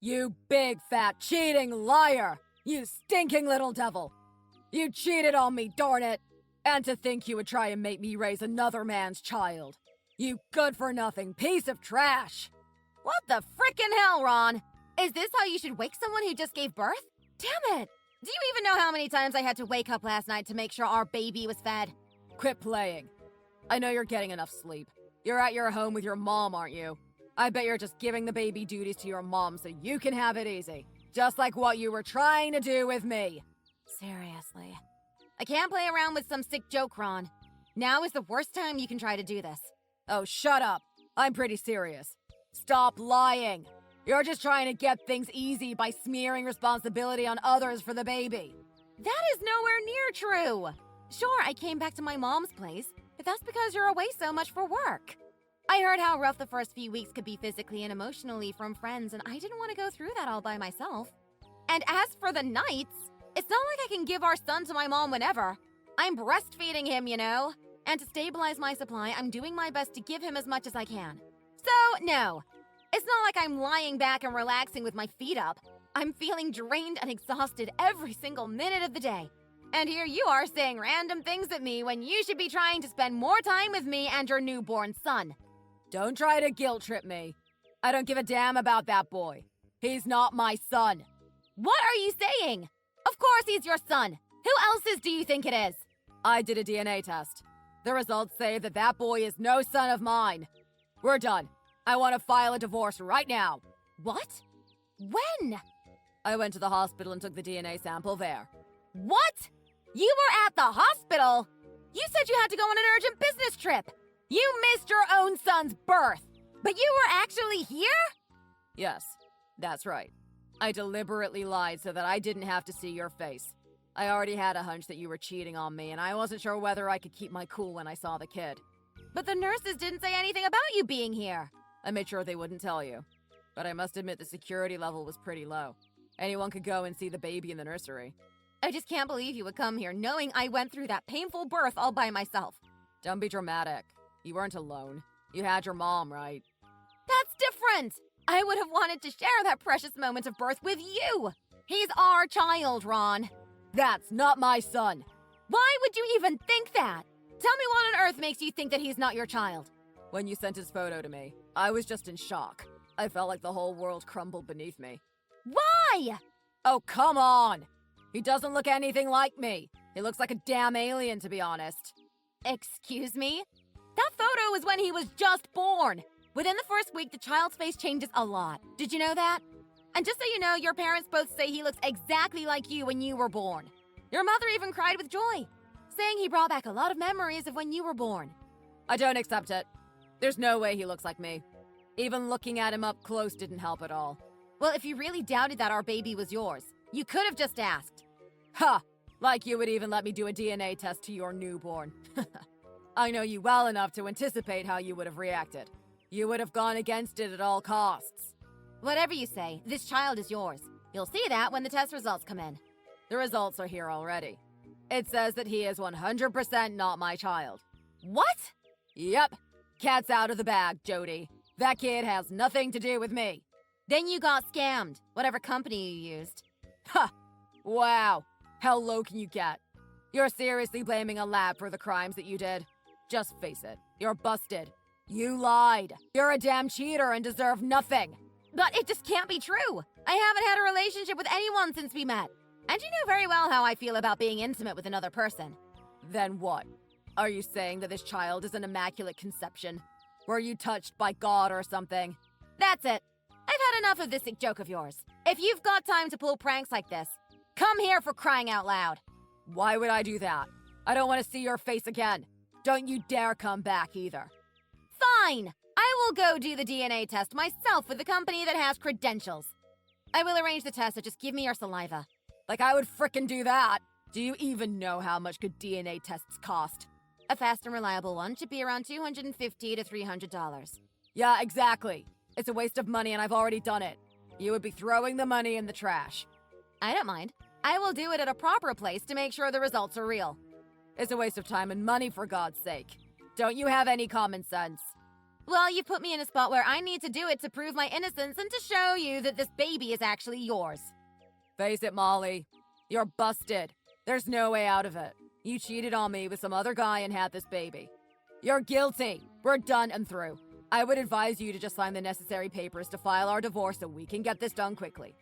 You big fat cheating liar! You stinking little devil! You cheated on me, darn it! And to think you would try and make me raise another man's child. You good-for-nothing piece of trash! What the frickin' hell, Ron? Is this how you should wake someone who just gave birth? Damn it! Do you even know how many times I had to wake up last night to make sure our baby was fed? Quit playing. I know you're getting enough sleep. You're at your home with your mom, aren't you? I bet you're just giving the baby duties to your mom so you can have it easy. Just like what you were trying to do with me. Seriously. I can't play around with some sick joke, Ron. Now is the worst time you can try to do this. Oh, shut up. I'm pretty serious. Stop lying. You're just trying to get things easy by smearing responsibility on others for the baby. That is nowhere near true. Sure, I came back to my mom's place, but that's because you're away so much for work. I heard how rough the first few weeks could be physically and emotionally from friends, and I didn't want to go through that all by myself. And as for the nights, it's not like I can give our son to my mom whenever. I'm breastfeeding him, you know? And to stabilize my supply, I'm doing my best to give him as much as I can. So, no. It's not like I'm lying back and relaxing with my feet up. I'm feeling drained and exhausted every single minute of the day. And here you are saying random things at me when you should be trying to spend more time with me and your newborn son. Don't try to guilt trip me. I don't give a damn about that boy. He's not my son. What are you saying? Of course he's your son. Who else's do you think it is? I did a DNA test. The results say that that boy is no son of mine. We're done. I want to file a divorce right now. What? When? I went to the hospital and took the DNA sample there. What? You were at the hospital? You said you had to go on an urgent business trip. You missed your own son's birth. But you were actually here? Yes, that's right. I deliberately lied so that I didn't have to see your face. I already had a hunch that you were cheating on me, and I wasn't sure whether I could keep my cool when I saw the kid. But the nurses didn't say anything about you being here. I made sure they wouldn't tell you. But I must admit the security level was pretty low. Anyone could go and see the baby in the nursery. I just can't believe you would come here knowing I went through that painful birth all by myself. Don't be dramatic. You weren't alone. You had your mom, right? That's different! I would have wanted to share that precious moment of birth with you! He's our child, Ron. That's not my son. Why would you even think that? Tell me what on earth makes you think that he's not your child? When you sent his photo to me, I was just in shock. I felt like the whole world crumbled beneath me. Why? Oh, come on! He doesn't look anything like me. He looks like a damn alien, to be honest. Excuse me? That photo was when he was just born. Within the first week, the child's face changes a lot. Did you know that? And just so you know, your parents both say he looks exactly like you when you were born. Your mother even cried with joy, saying he brought back a lot of memories of when you were born. I don't accept it. There's no way he looks like me. Even looking at him up close didn't help at all. Well, if you really doubted that our baby was yours, you could have just asked. Ha! Like you would even let me do a DNA test to your newborn. I know you well enough to anticipate how you would have reacted. You would have gone against it at all costs. Whatever you say, this child is yours. You'll see that when the test results come in. The results are here already. It says that he is 100% not my child. What? Yep. Cat's out of the bag, Jody. That kid has nothing to do with me. Then you got scammed, whatever company you used. Ha! Wow. How low can you get? You're seriously blaming a lab for the crimes that you did? Just face it. You're busted. You lied. You're a damn cheater and deserve nothing. But it just can't be true. I haven't had a relationship with anyone since we met. And you know very well how I feel about being intimate with another person. Then what? Are you saying that this child is an immaculate conception? Were you touched by God or something? That's it. I've had enough of this sick joke of yours. If you've got time to pull pranks like this, come here for crying out loud. Why would I do that? I don't want to see your face again. Don't you dare come back either. Fine! I will go do the DNA test myself with the company that has credentials. I will arrange the test, so just give me your saliva. Like I would frickin' do that. Do you even know how much good DNA tests cost? A fast and reliable one should be around $250 to $300. Yeah, exactly. It's a waste of money and I've already done it. You would be throwing the money in the trash. I don't mind. I will do it at a proper place to make sure the results are real. It's a waste of time and money, for God's sake. Don't you have any common sense? Well, you put me in a spot where I need to do it to prove my innocence and to show you that this baby is actually yours. Face it, Molly. You're busted. There's no way out of it. You cheated on me with some other guy and had this baby. You're guilty. We're done and through. I would advise you to just sign the necessary papers to file our divorce so we can get this done quickly.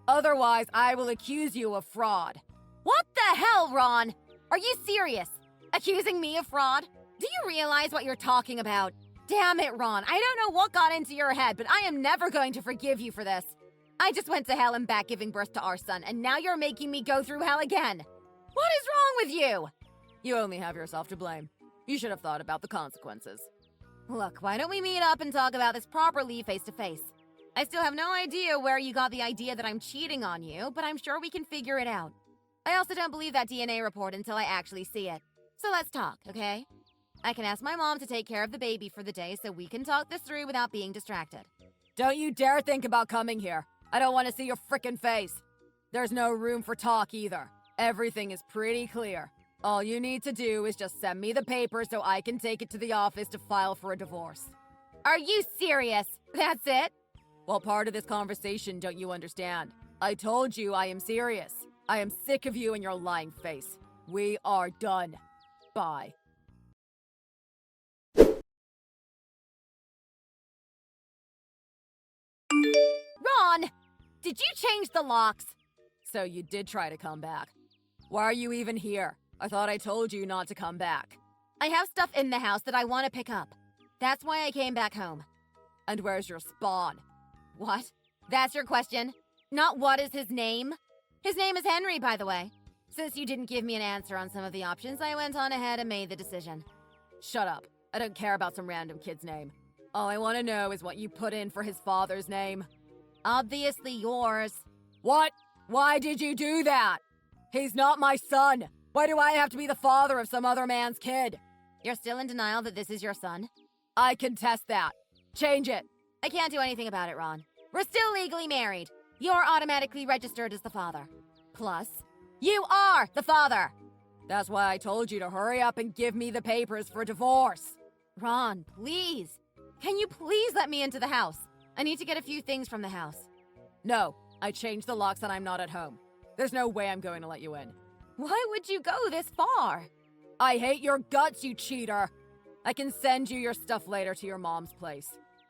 Otherwise, I will accuse you of fraud. What the hell, Ron? Are you serious? Accusing me of fraud? Do you realize what you're talking about? Damn it, Ron. I don't know what got into your head, but I am never going to forgive you for this. I just went to hell and back giving birth to our son, and now you're making me go through hell again. What is wrong with you? You only have yourself to blame. You should have thought about the consequences. Look, why don't we meet up and talk about this properly face to face? I still have no idea where you got the idea that I'm cheating on you, but I'm sure we can figure it out. I also don't believe that DNA report until I actually see it. So let's talk, okay? I can ask my mom to take care of the baby for the day so we can talk this through without being distracted. Don't you dare think about coming here. I don't want to see your frickin' face. There's no room for talk either. Everything is pretty clear. All you need to do is just send me the papers so I can take it to the office to file for a divorce. Are you serious? That's it? What part of this conversation don't you understand? I told you I am serious. I am sick of you and your lying face. We are done. Bye. Ron! Did you change the locks? So you did try to come back. Why are you even here? I thought I told you not to come back. I have stuff in the house that I want to pick up. That's why I came back home. And where's your spawn? What? That's your question? Not what is his name? His name is Henry, by the way. Since you didn't give me an answer on some of the options, I went on ahead and made the decision. Shut up. I don't care about some random kid's name. All I want to know is what you put in for his father's name. Obviously yours. What? Why did you do that? He's not my son. Why do I have to be the father of some other man's kid? You're still in denial that this is your son? I contest that. Change it. I can't do anything about it, Ron. We're still legally married. You're automatically registered as the father. Plus, you are the father! That's why I told you to hurry up and give me the papers for divorce. Ron, please. Can you please let me into the house? I need to get a few things from the house. No, I changed the locks and I'm not at home. There's no way I'm going to let you in. Why would you go this far? I hate your guts, you cheater. I can send you your stuff later to your mom's place.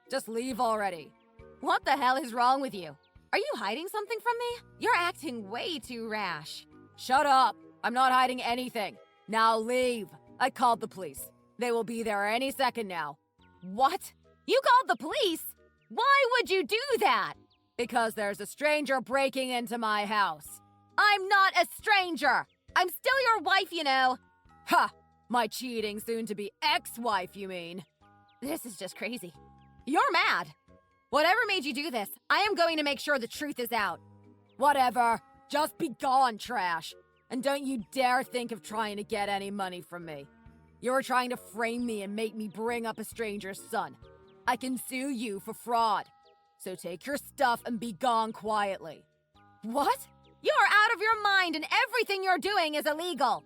Just leave already. What the hell is wrong with you? Are you hiding something from me? You're acting way too rash. Shut up. I'm not hiding anything. Now leave. I called the police. They will be there any second now. What? You called the police? Why would you do that? Because there's a stranger breaking into my house. I'm not a stranger. I'm still your wife, you know. Ha! My cheating soon-to-be ex-wife, you mean? This is just crazy. You're mad. Whatever made you do this, I am going to make sure the truth is out. Whatever. Just be gone, trash. And don't you dare think of trying to get any money from me. You're trying to frame me and make me bring up a stranger's son. I can sue you for fraud. So take your stuff and be gone quietly. What? You're out of your mind and everything you're doing is illegal.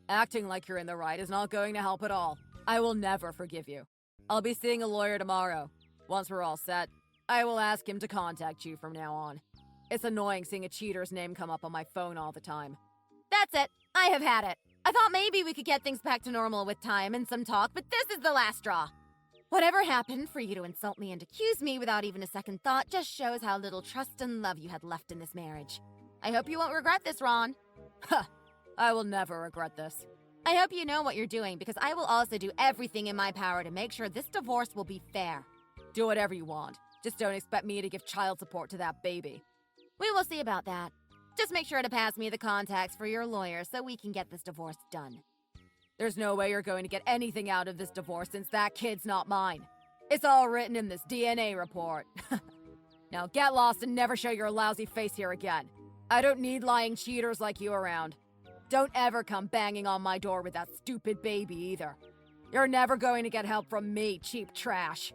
Acting like you're in the right is not going to help at all. I will never forgive you. I'll be seeing a lawyer tomorrow. Once we're all set, I will ask him to contact you from now on. It's annoying seeing a cheater's name come up on my phone all the time. That's it. I have had it. I thought maybe we could get things back to normal with time and some talk, but this is the last straw. Whatever happened, for you to insult me and accuse me without even a second thought just shows how little trust and love you had left in this marriage. I hope you won't regret this, Ron. Huh. I will never regret this. I hope you know what you're doing, because I will also do everything in my power to make sure this divorce will be fair. Do whatever you want. Just don't expect me to give child support to that baby. We will see about that. Just make sure to pass me the contacts for your lawyer so we can get this divorce done. There's no way you're going to get anything out of this divorce since that kid's not mine. It's all written in this DNA report. Now get lost and never show your lousy face here again. I don't need lying cheaters like you around. Don't ever come banging on my door with that stupid baby either. You're never going to get help from me, cheap trash.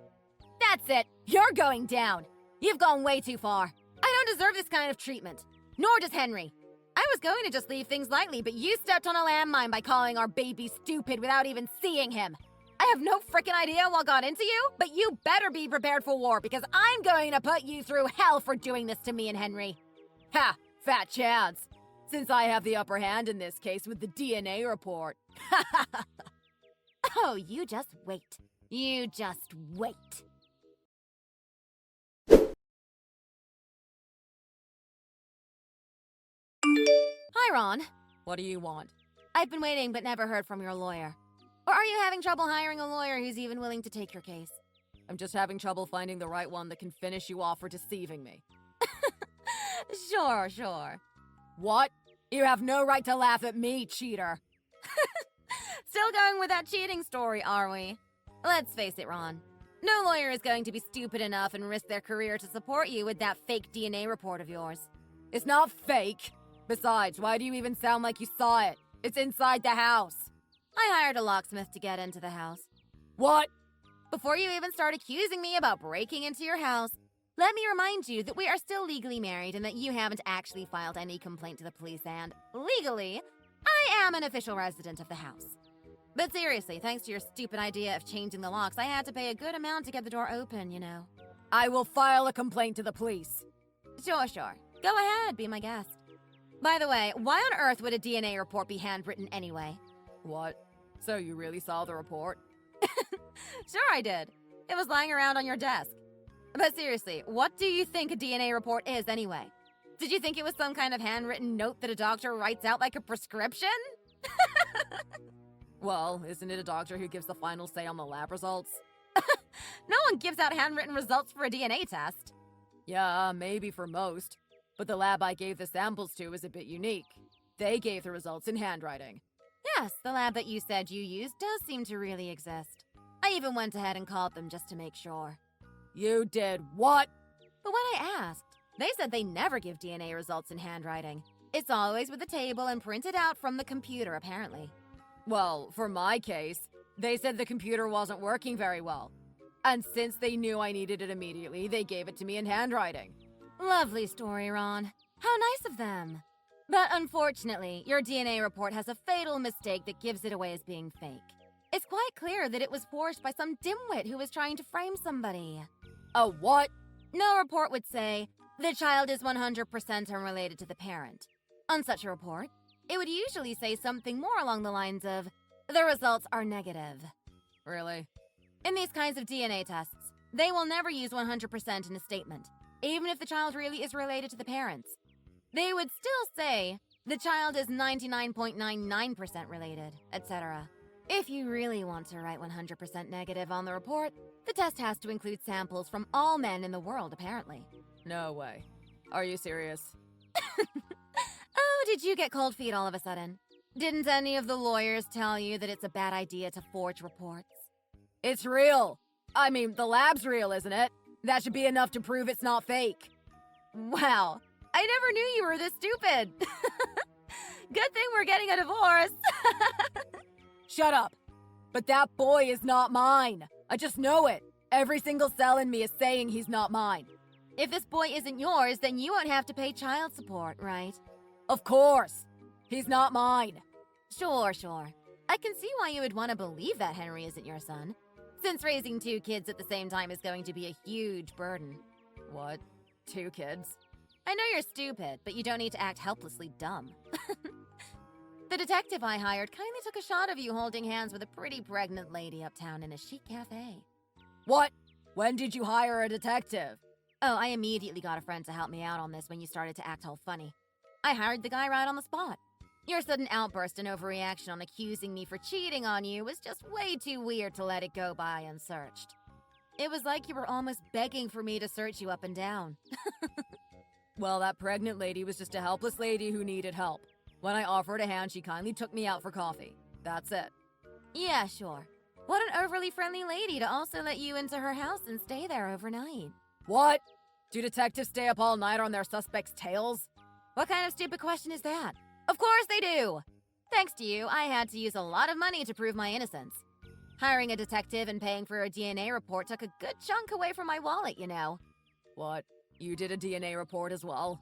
That's it. You're going down. You've gone way too far. I don't deserve this kind of treatment. Nor does Henry. I was going to just leave things lightly, but you stepped on a landmine by calling our baby stupid without even seeing him. I I have no frickin' idea what got into you, but you better be prepared for war because I'm going to put you through hell for doing this to me and Henry. Ha! Fat chance! Since I have the upper hand in this case with the DNA report. Oh, you just wait. You just wait. Hi, Ron. What do you want? I've been waiting but never heard from your lawyer. Or are you having trouble hiring a lawyer who's even willing to take your case? I'm just having trouble finding the right one that can finish you off for deceiving me. Sure. What? You have no right to laugh at me, cheater. Still going with that cheating story, are we? Let's face it, Ron. No lawyer is going to be stupid enough and risk their career to support you with that fake DNA report of yours. It's not fake. Besides, why do you even sound like you saw it? It's inside the house. I hired a locksmith to get into the house. What? Before you even start accusing me about breaking into your house, let me remind you that we are still legally married and that you haven't actually filed any complaint to the police and, legally, I am an official resident of the house. But seriously, thanks to your stupid idea of changing the locks, I had to pay a good amount to get the door open, you know. I will file a complaint to the police. Sure. Go ahead, be my guest. By the way, why on earth would a DNA report be handwritten anyway? What? So you really saw the report? Sure I did. It was lying around on your desk. But seriously, what do you think a DNA report is anyway? Did you think it was some kind of handwritten note that a doctor writes out like a prescription? Well, isn't it a doctor who gives the final say on the lab results? No one gives out handwritten results for a DNA test. Yeah, maybe for most. But the lab I gave the samples to is a bit unique. They gave the results in handwriting. Yes, the lab that you said you used does seem to really exist. I even went ahead and called them just to make sure. You did what? But when I asked, they said they never give DNA results in handwriting. It's always with the table and printed out from the computer, apparently. Well, for my case, they said the computer wasn't working very well. And since they knew I needed it immediately, they gave it to me in handwriting. Lovely story, Ron. How nice of them. But unfortunately, your DNA report has a fatal mistake that gives it away as being fake. It's quite clear that it was forged by some dimwit who was trying to frame somebody. A what? No report would say, the child is 100% unrelated to the parent. On such a report, it would usually say something more along the lines of, the results are negative. Really? In these kinds of DNA tests, they will never use 100% in a statement, even if the child really is related to the parents. They would still say, the child is 99.99% related, etc. If you really want to write 100% negative on the report, the test has to include samples from all men in the world, apparently. No way. Are you serious? Oh, did you get cold feet all of a sudden? Didn't any of the lawyers tell you that it's a bad idea to forge reports? It's real. I mean, the lab's real, isn't it? That should be enough to prove it's not fake. Wow, I never knew you were this stupid. Good thing we're getting a divorce. Shut up. But that boy is not mine. I just know it. Every single cell in me is saying he's not mine. If this boy isn't yours, then you won't have to pay child support, right? Of course. He's not mine. Sure. I can see why you would want to believe that Henry isn't your son, since raising 2 kids at the same time is going to be a huge burden. What? 2 kids? I know you're stupid, but you don't need to act helplessly dumb. The detective I hired kindly took a shot of you holding hands with a pretty pregnant lady uptown in a chic cafe. What? When did you hire a detective? Oh, I immediately got a friend to help me out on this when you started to act all funny. I hired the guy right on the spot. Your sudden outburst and overreaction on accusing me for cheating on you was just way too weird to let it go by unsearched. It was like you were almost begging for me to search you up and down. Well, that pregnant lady was just a helpless lady who needed help. When I offered a hand, she kindly took me out for coffee. That's it. Yeah, sure. What an overly friendly lady to also let you into her house and stay there overnight. What? Do detectives stay up all night on their suspects' tails? What kind of stupid question is that? Of course they do! Thanks to you, I had to use a lot of money to prove my innocence. Hiring a detective and paying for a DNA report took a good chunk away from my wallet, you know. What? You did a DNA report as well?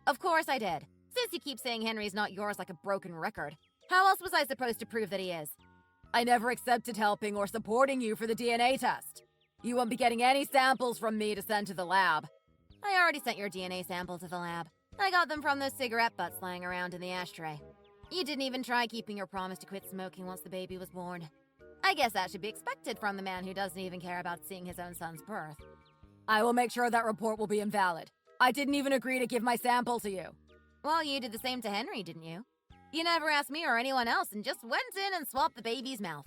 Of course I did. Since you keep saying Henry's not yours like a broken record, how else was I supposed to prove that he is? I never accepted helping or supporting you for the DNA test. You won't be getting any samples from me to send to the lab. I already sent your DNA sample to the lab. I got them from those cigarette butts lying around in the ashtray. You didn't even try keeping your promise to quit smoking once the baby was born. I guess that should be expected from the man who doesn't even care about seeing his own son's birth. I will make sure that report will be invalid. I didn't even agree to give my sample to you. Well, you did the same to Henry, didn't you? You never asked me or anyone else and just went in and swapped the baby's mouth.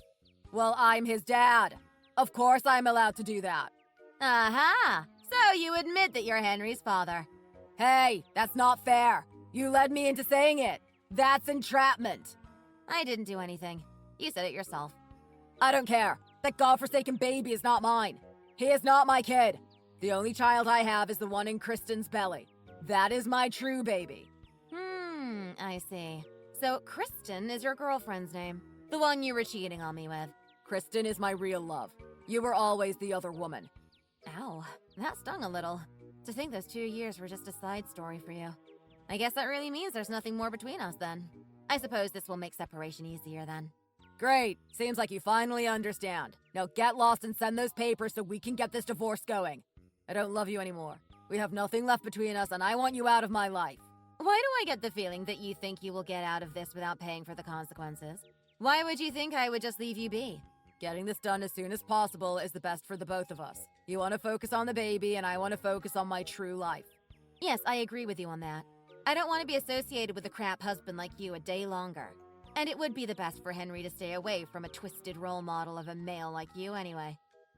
Well, I'm his dad. Of course I'm allowed to do that. Aha! So you admit that you're Henry's father. Hey, that's not fair. You led me into saying it. That's entrapment. I didn't do anything. You said it yourself. I don't care. That godforsaken baby is not mine. He is not my kid. The only child I have is the one in Kristen's belly. That is my true baby. I see. So Kristen is your girlfriend's name. The one you were cheating on me with. Kristen is my real love. You were always the other woman. Ow, that stung a little. To think those 2 years were just a side story for you. I guess that really means there's nothing more between us then. I suppose this will make separation easier then. Great. Seems like you finally understand. Now get lost and send those papers so we can get this divorce going. I don't love you anymore. We have nothing left between us and I want you out of my life. Why do I get the feeling that you think you will get out of this without paying for the consequences? Why would you think I would just leave you be? Getting this done as soon as possible is the best for the both of us. You want to focus on the baby and I want to focus on my true life. Yes, I agree with you on that. I don't want to be associated with a crap husband like you a day longer. And it would be the best for Henry to stay away from a twisted role model of a male like you anyway.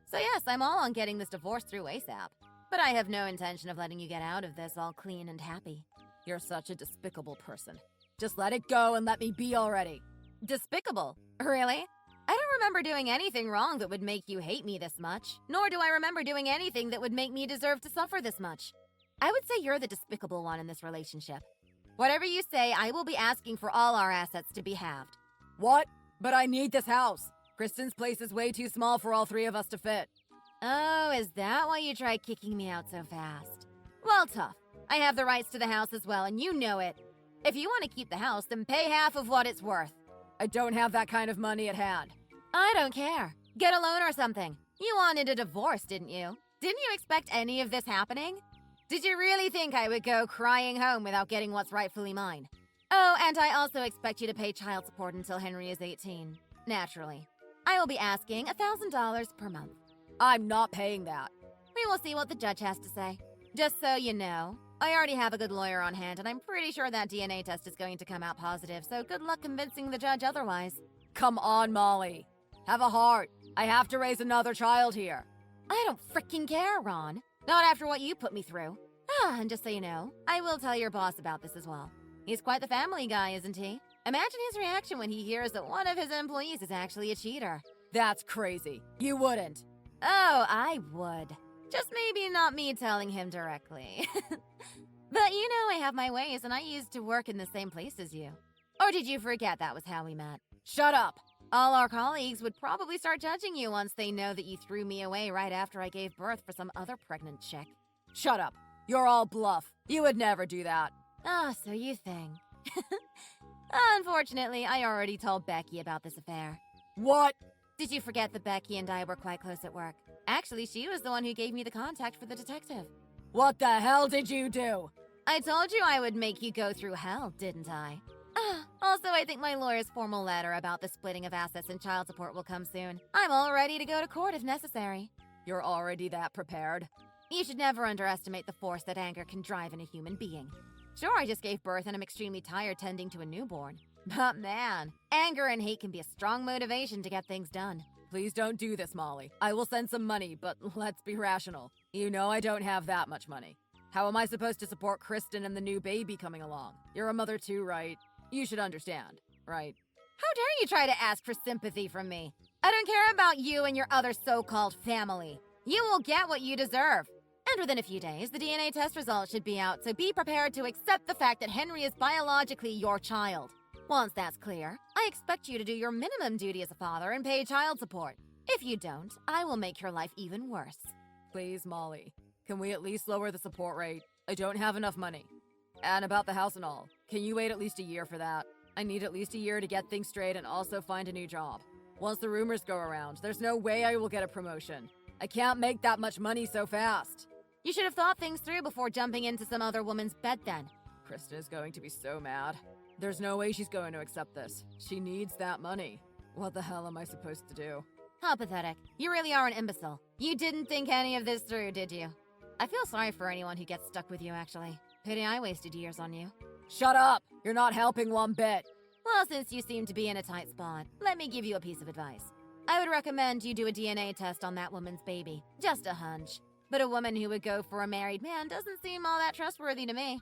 So yes, I'm all on getting this divorce through ASAP. But I have no intention of letting you get out of this all clean and happy. You're such a despicable person. Just let it go and let me be already. Despicable? Really? I don't remember doing anything wrong that would make you hate me this much. Nor do I remember doing anything that would make me deserve to suffer this much. I would say you're the despicable one in this relationship. Whatever you say, I will be asking for all our assets to be halved. What? But I need this house. Kristen's place is way too small for all three of us to fit. Oh, is that why you tried kicking me out so fast? Well, tough. I have the rights to the house as well, and you know it. If you want to keep the house, then pay half of what it's worth. I don't have that kind of money at hand. I don't care. Get a loan or something. You wanted a divorce, didn't you? Didn't you expect any of this happening? Did you really think I would go crying home without getting what's rightfully mine? Oh, and I also expect you to pay child support until Henry is 18. Naturally. I will be asking $1,000 per month. I'm not paying that. We will see what the judge has to say. Just so you know, I already have a good lawyer on hand, and I'm pretty sure that DNA test is going to come out positive, so good luck convincing the judge otherwise. Come on, Molly. Have a heart. I have to raise another child here. I don't frickin' care, Ron. Not after what you put me through. And just so you know, I will tell your boss about this as well. He's quite the family guy, isn't he? Imagine his reaction when he hears that one of his employees is actually a cheater. That's crazy. You wouldn't. Oh, I would. Just maybe not me telling him directly. But you know I have my ways, and I used to work in the same place as you. Or did you forget that was how we met? Shut up. All our colleagues would probably start judging you once they know that you threw me away right after I gave birth for some other pregnant chick. Shut up. You're all bluff. You would never do that. Ah, so you think. Unfortunately, I already told Becky about this affair. What? Did you forget that Becky and I were quite close at work? Actually, she was the one who gave me the contact for the detective. What the hell did you do? I told you I would make you go through hell, didn't I? Also, I think my lawyer's formal letter about the splitting of assets and child support will come soon. I'm all ready to go to court if necessary. You're already that prepared. You should never underestimate the force that anger can drive in a human being. Sure, I just gave birth and I'm extremely tired tending to a newborn. But man, anger and hate can be a strong motivation to get things done. Please don't do this, Molly. I will send some money, but let's be rational. You know I don't have that much money. How am I supposed to support Kristen and the new baby coming along? You're a mother too, right? You should understand, right? How dare you try to ask for sympathy from me? I don't care about you and your other so-called family. You will get what you deserve. And within a few days, the DNA test results should be out, so be prepared to accept the fact that Henry is biologically your child. Once that's clear, I expect you to do your minimum duty as a father and pay child support. If you don't, I will make your life even worse. Please, Molly. Can we at least lower the support rate? I don't have enough money. And about the house and all, can you wait at least a year for that? I need at least a year to get things straight and also find a new job. Once the rumors go around, there's no way I will get a promotion. I can't make that much money so fast. You should have thought things through before jumping into some other woman's bed then. Kristen is going to be so mad. There's no way she's going to accept this. She needs that money. What the hell am I supposed to do? How pathetic. You really are an imbecile. You didn't think any of this through, did you? I feel sorry for anyone who gets stuck with you, actually. Pity I wasted years on you. Shut up! You're not helping one bit. Well, since you seem to be in a tight spot, let me give you a piece of advice. I would recommend you do a DNA test on that woman's baby. Just a hunch. But a woman who would go for a married man doesn't seem all that trustworthy to me.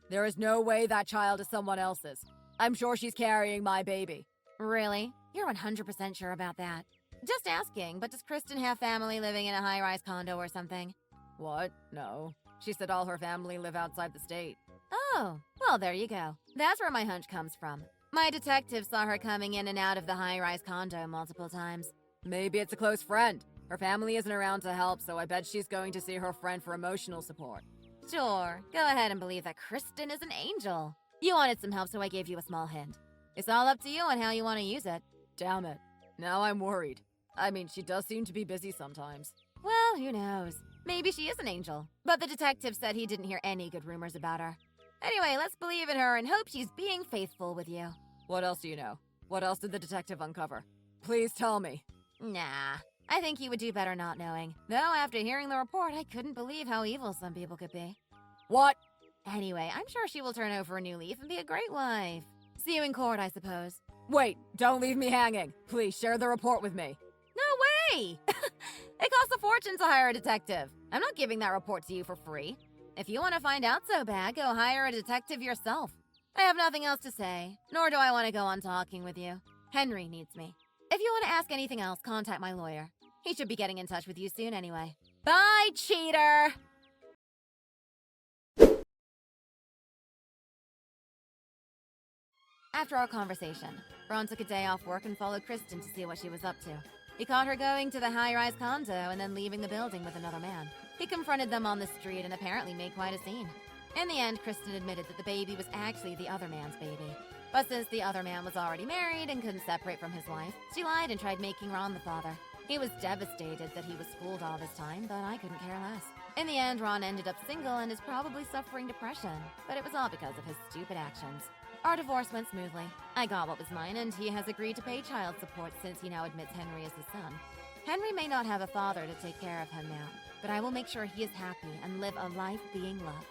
There is no way that child is someone else's. I'm sure she's carrying my baby. Really? You're 100% sure about that? Just asking, but does Kristen have family living in a high-rise condo or something? What? No. She said all her family live outside the state. Oh, well, there you go. That's where my hunch comes from. My detective saw her coming in and out of the high-rise condo multiple times. Maybe it's a close friend. Her family isn't around to help, so I bet she's going to see her friend for emotional support. Sure, go ahead and believe that Kristen is an angel. You wanted some help, so I gave you a small hint. It's all up to you on how you want to use it. Damn it. Now I'm worried. I mean, she does seem to be busy sometimes. Well, who knows? Maybe she is an angel. But the detective said he didn't hear any good rumors about her. Anyway, let's believe in her and hope she's being faithful with you. What else do you know? What else did the detective uncover? Please tell me. Nah, I think he would do better not knowing. Though after hearing the report, I couldn't believe how evil some people could be. What? Anyway, I'm sure she will turn over a new leaf and be a great wife. See you in court, I suppose. Wait, don't leave me hanging. Please share the report with me. No way! It costs a fortune to hire a detective. I'm not giving that report to you for free. If you want to find out so bad, go hire a detective yourself. I have nothing else to say, nor do I want to go on talking with you. Henry needs me. If you want to ask anything else, contact my lawyer. He should be getting in touch with you soon anyway. Bye, cheater! After our conversation, Ron took a day off work and followed Kristen to see what she was up to. He caught her going to the high-rise condo and then leaving the building with another man. He confronted them on the street and apparently made quite a scene. In the end, Kristen admitted that the baby was actually the other man's baby. But since the other man was already married and couldn't separate from his wife, she lied and tried making Ron the father. He was devastated that he was fooled all this time, but I couldn't care less. In the end, Ron ended up single and is probably suffering depression, but it was all because of his stupid actions. Our divorce went smoothly. I got what was mine, and he has agreed to pay child support since he now admits Henry is his son. Henry may not have a father to take care of him now, but I will make sure he is happy and live a life being loved.